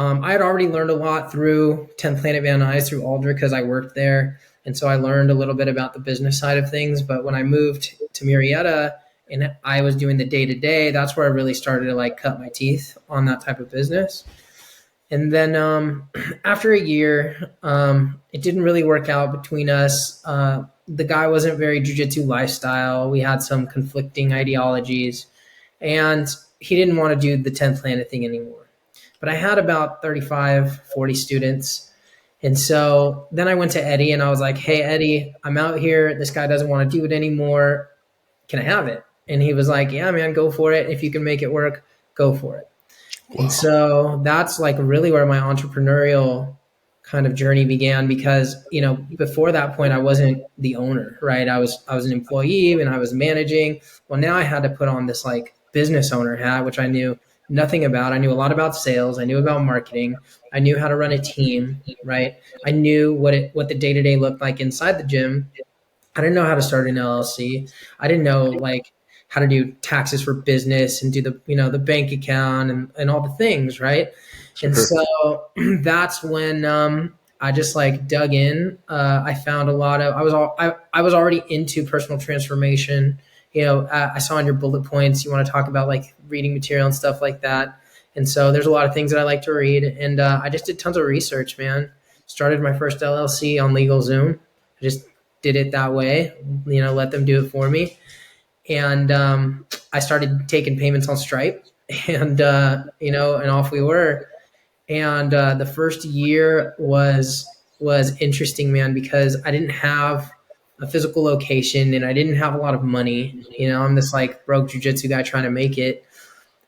I had already learned a lot through 10th Planet Van Nuys through Aldrich because I worked there. And so I learned a little bit about the business side of things. But when I moved to Murrieta and I was doing the day to day, that's where I really started to like cut my teeth on that type of business. And then after a year, it didn't really work out between us. The guy wasn't very jiu-jitsu lifestyle. We had some conflicting ideologies, and he didn't want to do the 10th Planet thing anymore. But I had about 35, 40 students. And so then I went to Eddie and I was like, hey, Eddie, I'm out here. This guy doesn't want to do it anymore. Can I have it? And he was like, yeah, man, go for it. If you can make it work, go for it. Wow. And so that's like really where my entrepreneurial kind of journey began, because, you know, before that point, I wasn't the owner, right? I was an employee and I was managing. Well, now I had to put on this like business owner hat, which I knew nothing about. I knew a lot about sales. I knew about marketing. I knew how to run a team, right? I knew what the day-to-day looked like inside the gym. I didn't know how to start an LLC. I didn't know like how to do taxes for business and do the, you know, the bank account and all the things, right? And so that's when I just like dug in. I found a lot of, I was already into personal transformation. You know, I saw in your bullet points, you want to talk about like reading material and stuff like that. And so there's a lot of things that I like to read. And I just did tons of research, man. Started my first LLC on LegalZoom. I just did it that way, you know, let them do it for me. And I started taking payments on Stripe, and, you know, and off we were. And the first year was interesting, man, because I didn't have a physical location and I didn't have a lot of money. You know, I'm this like broke jiu-jitsu guy trying to make it.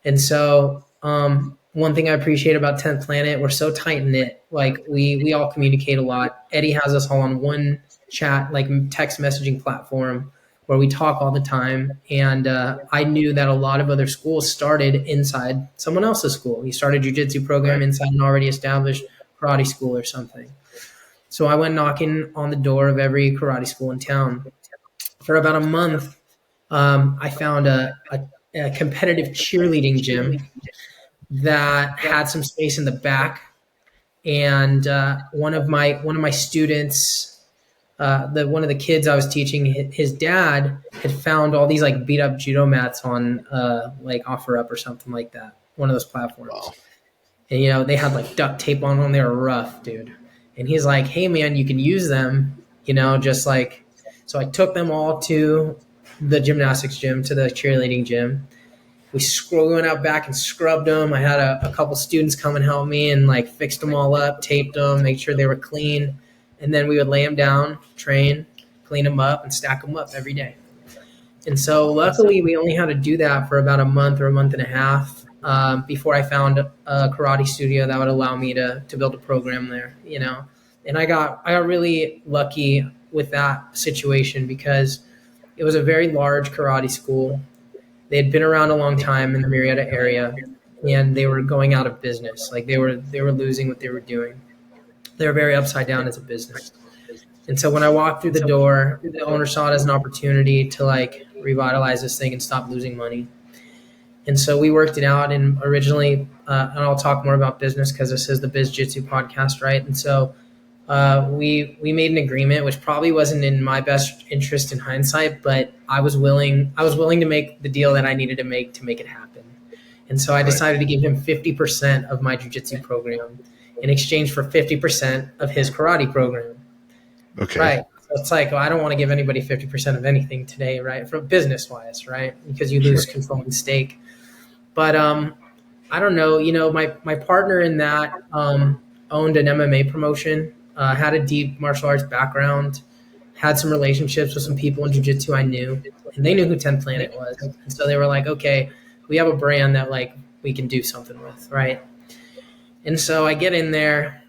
And so one thing I appreciate about 10th Planet, we're so tight knit. Like we all communicate a lot. Eddie has us all on one chat, like text messaging platform where we talk all the time. And I knew that a lot of other schools started inside someone else's school. You started a jiu-jitsu program inside an already established karate school or something. So I went knocking on the door of every karate school in town. For about a month, I found a competitive cheerleading gym that had some space in the back. And one of my students, one of the kids I was teaching, his dad had found all these like beat up judo mats on like OfferUp or something like that, one of those platforms. Wow. And you know, they had like duct tape on them. They were rough, dude. And he's like, hey man, you can use them, you know, just like, so I took them all to the gymnastics gym, to the cheerleading gym. We went out back and scrubbed them. I had a couple students come and help me and like fixed them all up, taped them, make sure they were clean. And then we would lay them down, train, clean them up, and stack them up every day. And so luckily we only had to do that for about a month or a month and a half before I found a karate studio that would allow me to build a program there, you know. And I got really lucky with that situation because it was a very large karate school. They had been around a long time in the Murrieta area, and they were going out of business. Like they were losing what they were doing. They were very upside down as a business. And so when I walked through the door, the owner saw it as an opportunity to like revitalize this thing and stop losing money. And so we worked it out. And originally, and I'll talk more about business because this is the BizJitsu podcast, right? And so we made an agreement, which probably wasn't in my best interest in hindsight, but I was willing to make the deal that I needed to make it happen. And so I decided to give him 50% of my jiu-jitsu program in exchange for 50% of his karate program. Okay. Right. So it's like, well, I don't want to give anybody 50% of anything today, right? For business wise, right? Because you lose control and stake. But I don't know, you know, my partner in that owned an MMA promotion, had a deep martial arts background, had some relationships with some people in jiu-jitsu I knew, and they knew who 10th Planet was. And so they were like, okay, we have a brand that like we can do something with, right? And so I get in there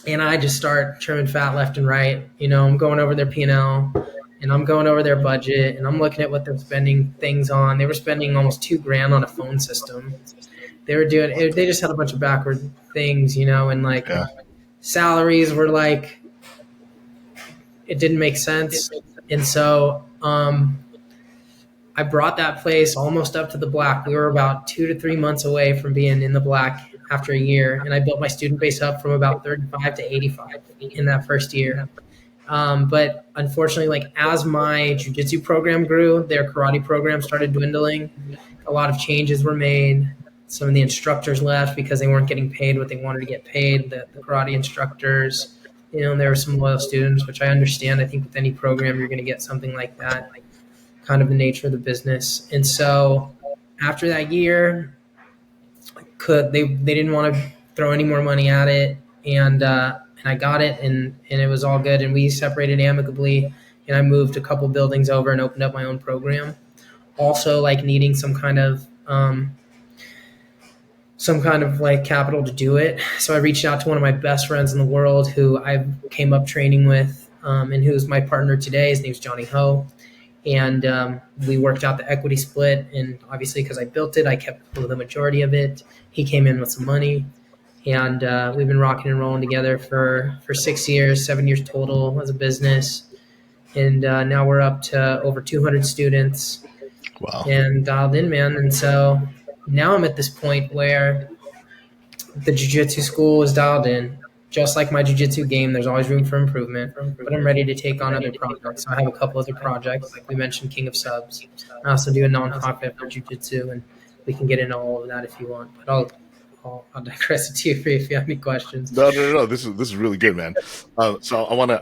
and I just start trimming fat left and right. You know, I'm going over their P&L and I'm going over their budget and I'm looking at what they're spending things on. They were spending almost $2,000 on a phone system. They just had a bunch of backward things, you know, and like salaries were like, it didn't make sense. And so I brought that place almost up to the black. We were about 2 to 3 months away from being in the black after a year, and I built my student base up from about 35 to 85 in that first year. But unfortunately, like as my jiu-jitsu program grew, their karate program started dwindling. A lot of changes were made. Some of the instructors left because they weren't getting paid what they wanted to get paid. The karate instructors, and there were some loyal students, which I understand. I think with any program, you're going to get something like that, kind of the nature of the business. And so after that year, they didn't want to throw any more money at it, and I got it, and it was all good, and we separated amicably, and I moved a couple buildings over and opened up my own program. Also, like needing some kind of like capital to do it, so I reached out to one of my best friends in the world who I came up training with, and who's my partner today. His name's Johnny Ho. And we worked out the equity split, and obviously because I built it, I kept the majority of it. He came in with some money, and we've been rocking and rolling together for 6 years, 7 years total as a business. And now we're up to over 200 students. Wow. And dialed in, man. And so now I'm at this point where the jiu-jitsu school is dialed in. Just like my jiu-jitsu game, there's always room for improvement, but I'm ready to take on other projects. So I have a couple other projects, like we mentioned, King of Subs. I also do a nonprofit for jiu-jitsu, and we can get into all of that if you want. But I'll digress it to you if you have any questions. No. This is really good, man. So I want to